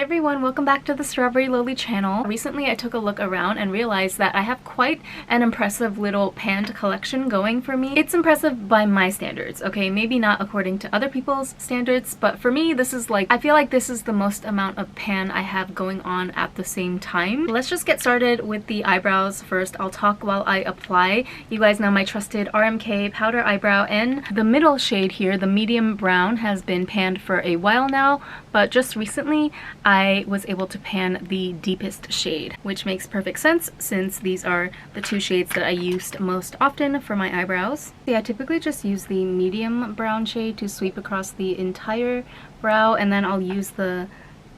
everyone, welcome back to the Strawberry Loli channel. Recently I took a look around and realized that I have quite an impressive little panned collection going for me. It's impressive by my standards, okay? Maybe not according to other people's standards, but for me this is like, I feel like this is the most amount of pan I have going on at the same time. Let's just get started with the eyebrows first. I'll talk while I apply. You guys know my trusted RMK powder eyebrow, and the middle shade here, the medium brown, has been panned for a while now, but just recently I was able to pan the deepest shade, which makes perfect sense since these are the two shades that I used most often for my eyebrows. See, I typically just use the medium brown shade to sweep across the entire brow, and then I'll use the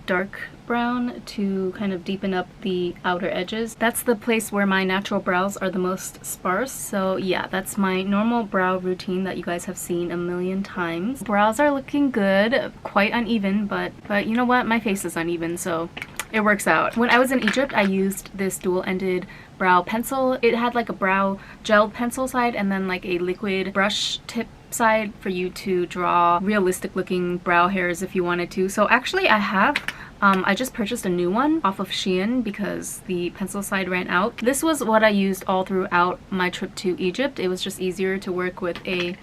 dark brown to kind of deepen up the outer edges. That's the place where my natural brows are the most sparse, so yeah, that's my normal brow routine that you guys have seen a million times. Brows are looking good, quite uneven, but you know what, my face is uneven, so it works out. When I was in Egypt, I used this dual-ended brow pencil. It had like a brow gel pencil side and then like a liquid brush tip side for you to draw realistic looking brow hairs if you wanted to. So actually I just purchased a new one off of Shein because the pencil side ran out. This was what I used all throughout my trip to Egypt. It was just easier to work with a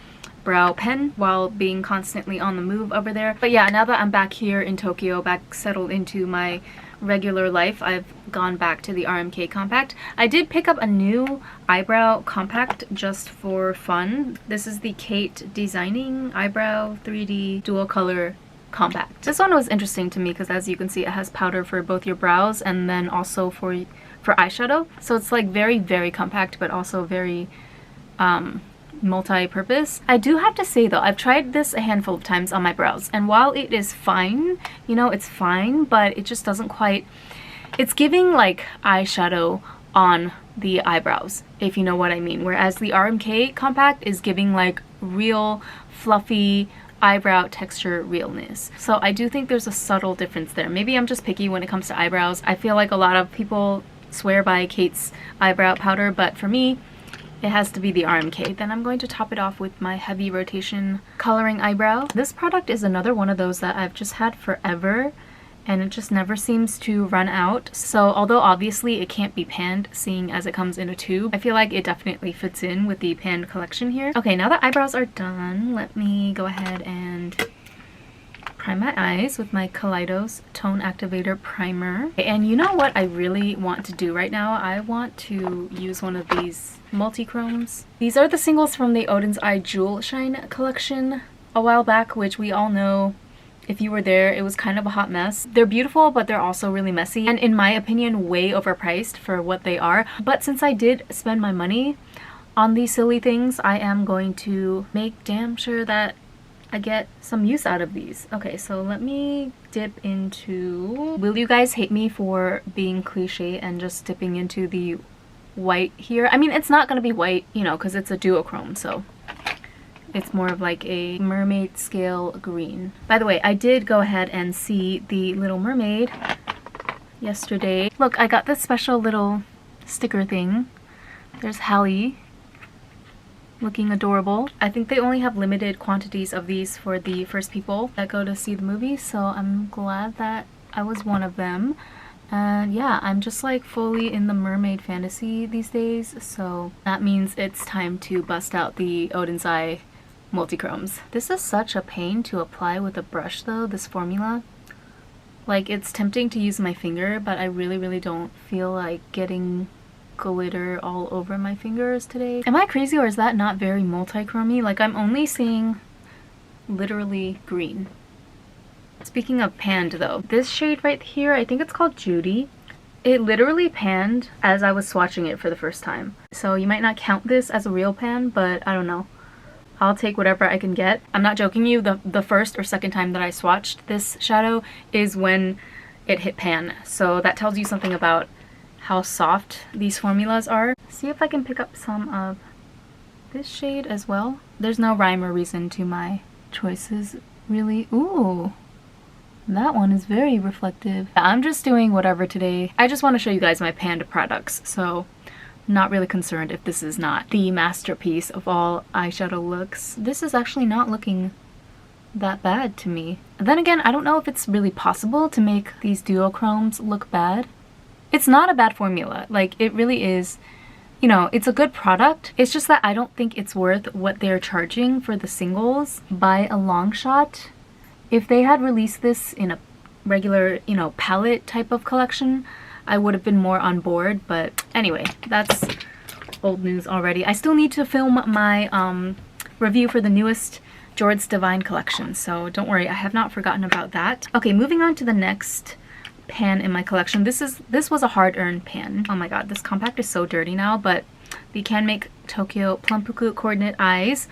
brow pen while being constantly on the move over there. But yeah, now that I'm back here in Tokyo, back settled into my regular life, I've gone back to the RMK compact. I did pick up a new eyebrow compact just for fun. This is the Kate Designing Eyebrow 3D Dual Color Compact. This one was interesting to me because, as you can see, it has powder for both your brows and then also for eyeshadow. So it's like very compact, but also very multi-purpose. I do have to say though, I've tried this a handful of times on my brows, and while it is fine, you know, it's fine, but it just doesn't quite, it's giving like eyeshadow on the eyebrows, if you know what I mean, whereas the RMK compact is giving like real fluffy eyebrow texture realness. So I do think there's a subtle difference there. Maybe I'm just picky when it comes to eyebrows. I feel like a lot of people swear by Kate's eyebrow powder, but for me it has to be the RMK. Then I'm going to top it off with my heavy rotation coloring eyebrow. This product is another one of those that I've just had forever and it just never seems to run out. So although obviously it can't be panned seeing as it comes in a tube, I feel like it definitely fits in with the panned collection here. Okay, now that eyebrows are done, let me go ahead and prime my eyes with my Kaleidos Tone Activator Primer. And you know what I really want to do right now? I want to use one of these multi-chromes. These are the singles from the Odin's Eye Jewel Shine collection a while back, which we all know, if you were there, it was kind of a hot mess. They're beautiful, but they're also really messy, and in my opinion, way overpriced for what they are. But since I did spend my money on these silly things, I am going to make damn sure that I get some use out of these. Okay, so let me dip into... Will you guys hate me for being cliche and just dipping into the white here? I mean, it's not gonna be white, you know, because it's a duochrome, so it's more of like a mermaid scale green. By the way, I did go ahead and see the Little Mermaid yesterday. Look, I got this special little sticker thing. There's Hallie looking adorable. I think they only have limited quantities of these for the first people that go to see the movie, so I'm glad that I was one of them. And yeah, I'm just like fully in the mermaid fantasy these days, so that means it's time to bust out the Odin's Eye multi-chromes. This is such a pain to apply with a brush though, this formula. Like, it's tempting to use my finger, but I really don't feel like getting glitter all over my fingers today. Am I crazy, or is that not very multi-chromy? Like, I'm only seeing literally green. Speaking of panned though, this shade right here, I think it's called Judy. It literally panned as I was swatching it for the first time. So you might not count this as a real pan, but I don't know. I'll take whatever I can get. I'm not joking you, the first or second time that I swatched this shadow is when it hit pan. So that tells you something about how soft these formulas are. See if I can pick up some of this shade as well. There's no rhyme or reason to my choices, really. Ooh, that one is very reflective. I'm just doing whatever today. I just want to show you guys my panned products, so not really concerned if this is not the masterpiece of all eyeshadow looks. This is actually not looking that bad to me. And then again, I don't know if it's really possible to make these duochromes look bad. It's not a bad formula. Like, it really is, you know, it's a good product. It's just that I don't think it's worth what they're charging for the singles by a long shot. If they had released this in a regular, you know, palette type of collection, I would have been more on board. But anyway, that's old news already. I still need to film my review for the newest Jordan's Divine collection, so don't worry, I have not forgotten about that. Okay, moving on to the next pan in my collection. This was a hard-earned pan. Oh my god, this compact is so dirty now, but the Canmake Tokyo Plumpuku Coordinate Eyes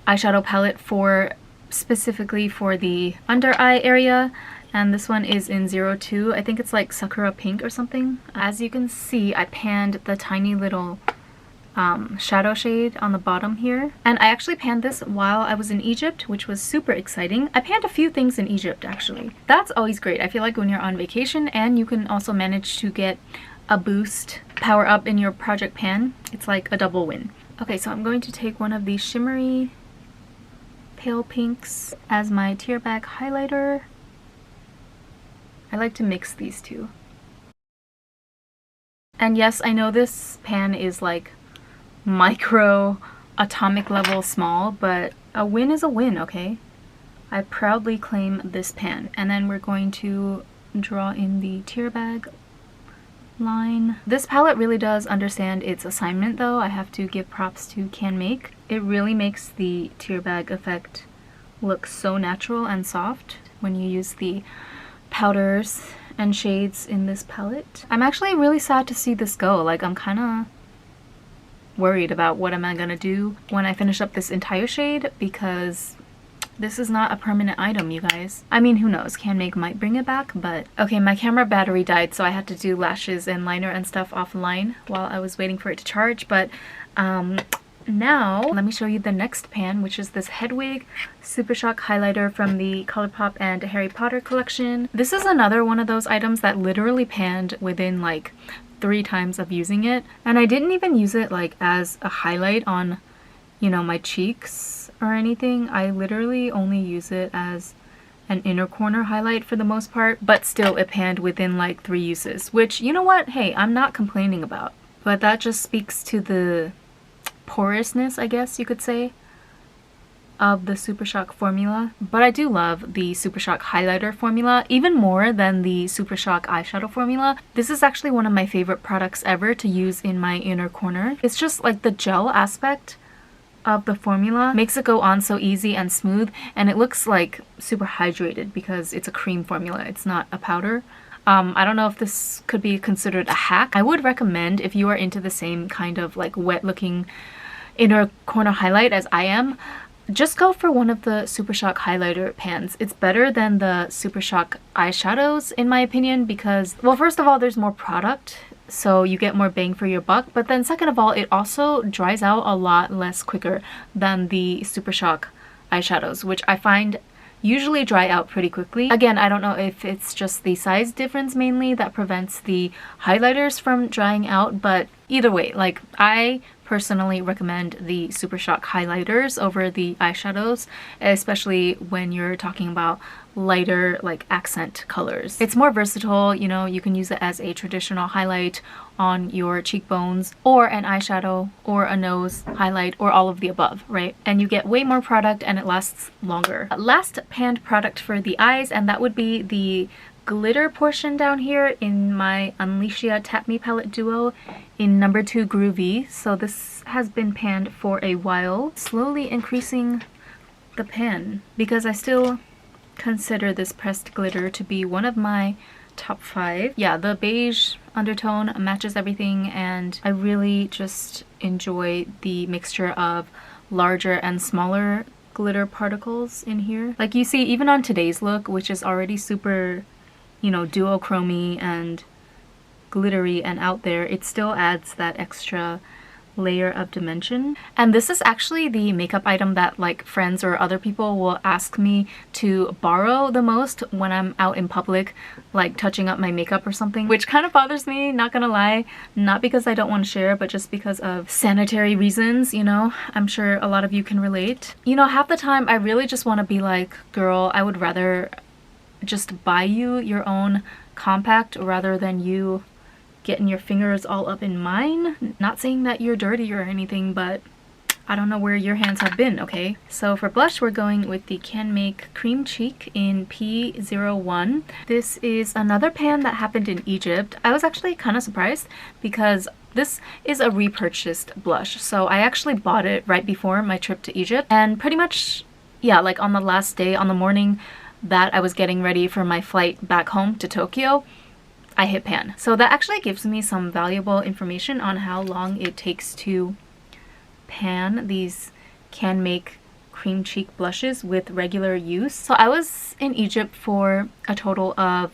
eyeshadow palette for specifically for the under eye area, and this one is in 02. I think it's like Sakura Pink or something. As you can see, I panned the tiny little shadow shade on the bottom here, and I actually panned this while I was in Egypt, which was super exciting. I panned a few things in Egypt actually. That's always great. I feel like when you're on vacation and you can also manage to get a boost, power up in your project pan, it's like a double win. Okay, so I'm going to take one of these shimmery pale pinks as my tear bag highlighter. I like to mix these two. And yes, I know this pan is like micro atomic level small, but a win is a win, okay? I proudly claim this pan. And then we're going to draw in the tear bag line. This palette really does understand its assignment though. I have to give props to Canmake. It really makes the tear bag effect look so natural and soft when you use the powders and shades in this palette. I'm actually really sad to see this go. Like, I'm kind of worried about what am I gonna do when I finish up this entire shade, because this is not a permanent item, you guys. I mean, who knows, Canmake might bring it back, but... Okay, my camera battery died, so I had to do lashes and liner and stuff offline while I was waiting for it to charge. But now let me show you the next pan, which is this Hedwig Super Shock highlighter from the ColourPop and Harry Potter collection. This is another one of those items that literally panned within like 3 times of using it, and I didn't even use it like as a highlight on, you know, my cheeks or anything. I literally only use it as an inner corner highlight for the most part, but still it panned within like 3 uses, which, you know what, hey, I'm not complaining about. But that just speaks to the porousness, I guess you could say, of the Super Shock formula. But I do love the Super Shock highlighter formula even more than the Super Shock eyeshadow formula. This is actually one of my favorite products ever to use in my inner corner. It's just like the gel aspect of the formula makes it go on so easy and smooth, and it looks like super hydrated because it's a cream formula, it's not a powder. I don't know if this could be considered a hack. I would recommend, if you are into the same kind of like wet looking inner corner highlight as I am, just go for one of the Super Shock highlighter pans. It's better than the Super Shock eyeshadows in my opinion because, well, first of all, there's more product, so you get more bang for your buck, but then second of all, it also dries out a lot less quicker than the Super Shock eyeshadows, which I find usually dry out pretty quickly. Again, I don't know if it's just the size difference mainly that prevents the highlighters from drying out, but either way, like, I personally recommend the Super Shock highlighters over the eyeshadows, especially when you're talking about lighter like accent colors. It's more versatile, you know, you can use it as a traditional highlight on your cheekbones, or an eyeshadow, or a nose highlight, or all of the above, right? And you get way more product and it lasts longer. Last panned product for the eyes, and that would be the glitter portion down here in my Unleashia Tap Me palette duo in number 2 Groovy. So this has been panned for a while, slowly increasing the pan because I still consider this pressed glitter to be one of my top 5. Yeah, the beige undertone matches everything, and I really just enjoy the mixture of larger and smaller glitter particles in here. Like you see, even on today's look, which is already super, you know, duochromy and glittery and out there, it still adds that extra layer of dimension. And this is actually the makeup item that like friends or other people will ask me to borrow the most when I'm out in public, like touching up my makeup or something, which kind of bothers me, not gonna lie. Not because I don't want to share, but just because of sanitary reasons, you know. I'm sure a lot of you can relate. You know, half the time I really just want to be like, girl, I would rather just buy you your own compact rather than you getting your fingers all up in mine. Not saying that you're dirty or anything, but I don't know where your hands have been, okay? So for blush, we're going with the Canmake Cream Cheek in P01. This is another pan that happened in Egypt. I was actually kind of surprised because this is a repurchased blush. So I actually bought it right before my trip to Egypt, and pretty much, yeah, like on the last day, on the morning that I was getting ready for my flight back home to Tokyo, I hit pan. So that actually gives me some valuable information on how long it takes to pan these Canmake cream cheek blushes with regular use. So I was in Egypt for a total of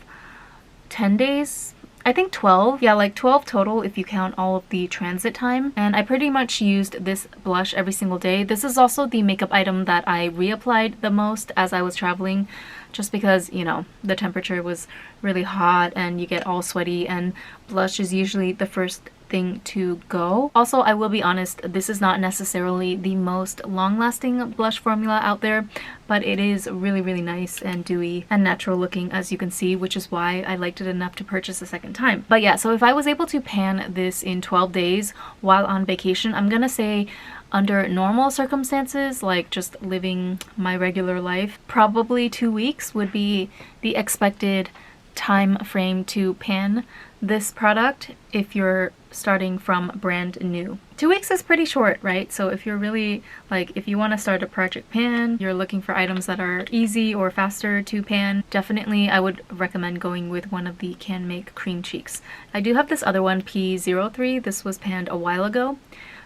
10 days. I think 12. Yeah, like 12 total if you count all of the transit time. And I pretty much used this blush every single day. This is also the makeup item that I reapplied the most as I was traveling, just because, you know, the temperature was really hot and you get all sweaty, and blush is usually the first thing to go. Also, I will be honest, this is not necessarily the most long-lasting blush formula out there, but it is really, really nice and dewy and natural looking, as you can see, which is why I liked it enough to purchase a second time. But yeah, so if I was able to pan this in 12 days while on vacation, I'm gonna say under normal circumstances, like just living my regular life, probably 2 weeks would be the expected time frame to pan this product if you're starting from brand new. 2 weeks is pretty short, right? So if you're really like, if you want to start a project pan, you're looking for items that are easy or faster to pan, definitely I would recommend going with one of the Canmake cream cheeks. I do have this other one, P03. This was panned a while ago,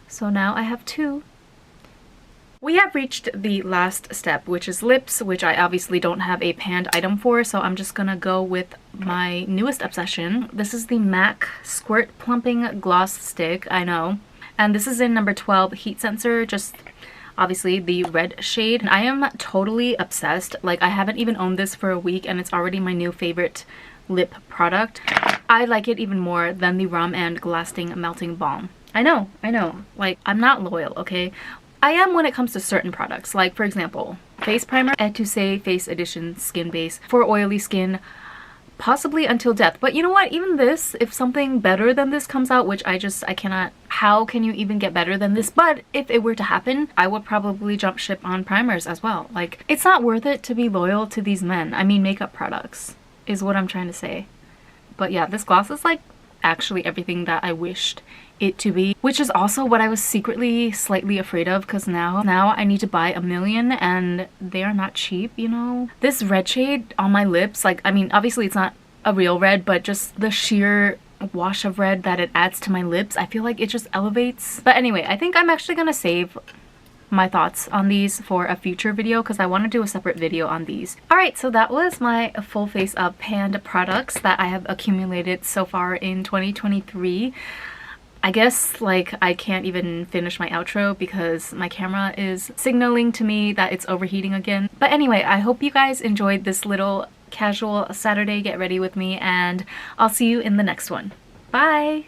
so now I have two. We have reached the last step, which is lips, which I obviously don't have a panned item for, so I'm just gonna go with my newest obsession. This is the MAC Squirt Plumping Gloss Stick, I know. And this is in number 12 Heat Sensor, just obviously the red shade. And I am totally obsessed. Like, I haven't even owned this for a week and it's already my new favorite lip product. I like it even more than the Rom and Lasting Melting Balm. I know. Like, I'm not loyal, okay? I am when it comes to certain products, like for example, face primer, Etouce Face Edition Skin Base for oily skin, possibly until death. But you know what, even this, if something better than this comes out, which I cannot, how can you even get better than this? But if it were to happen, I would probably jump ship on primers as well. Like, it's not worth it to be loyal to these men. I mean, makeup products is what I'm trying to say. But yeah, this gloss is like actually everything that I wished it to be, which is also what I was secretly slightly afraid of, because now I need to buy a million and they are not cheap, you know. This red shade on my lips, like, I mean, obviously it's not a real red, but just the sheer wash of red that it adds to my lips, I feel like it just elevates. But anyway, I think I'm actually gonna save my thoughts on these for a future video because I want to do a separate video on these. Alright, so that was my full face up panned products that I have accumulated so far in 2023. I guess, like, I can't even finish my outro because my camera is signaling to me that it's overheating again. But anyway, I hope you guys enjoyed this little casual Saturday get ready with me, and I'll see you in the next one. Bye!